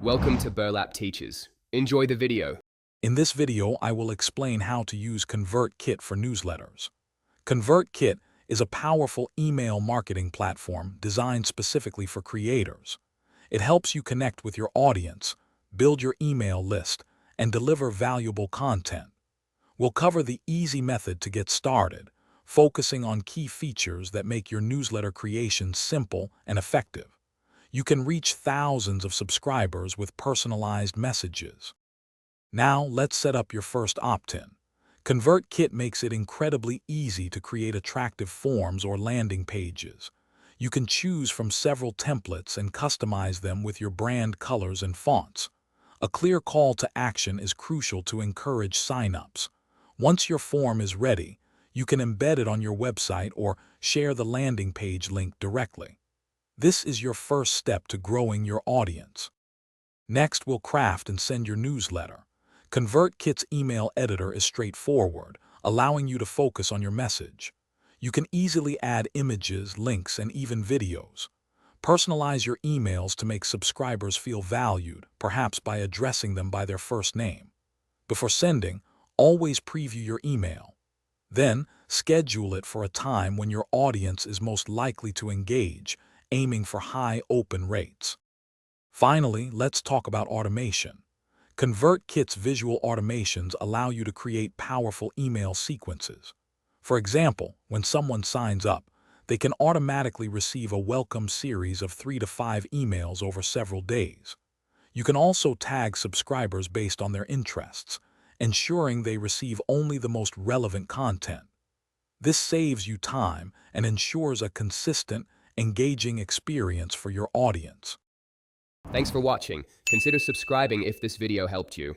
Welcome to Burlap Teachers. Enjoy the video. In this video, I will explain how to use ConvertKit for newsletters. ConvertKit is a powerful email marketing platform designed specifically for creators. It helps you connect with your audience, build your email list, and deliver valuable content. We'll cover the easy method to get started, focusing on key features that make your newsletter creation simple and effective. You can reach thousands of subscribers with personalized messages. Now, let's set up your first opt-in. ConvertKit makes it incredibly easy to create attractive forms or landing pages. You can choose from several templates and customize them with your brand colors and fonts. A clear call to action is crucial to encourage sign-ups. Once your form is ready, you can embed it on your website or share the landing page link directly. This is your first step to growing your audience. Next, we'll craft and send your newsletter. ConvertKit's email editor is straightforward, allowing you to focus on your message. You can easily add images, links, and even videos. Personalize your emails to make subscribers feel valued, perhaps by addressing them by their first name. Before sending, always preview your email. Then, schedule it for a time when your audience is most likely to engage, aiming for high open rates. Finally, let's talk about automation. ConvertKit's visual automations allow you to create powerful email sequences. For example, when someone signs up, they can automatically receive a welcome series of 3 to 5 emails over several days. You can also tag subscribers based on their interests, ensuring they receive only the most relevant content. This saves you time and ensures a consistent, engaging experience for your audience. Thanks for watching. Consider subscribing if this video helped you.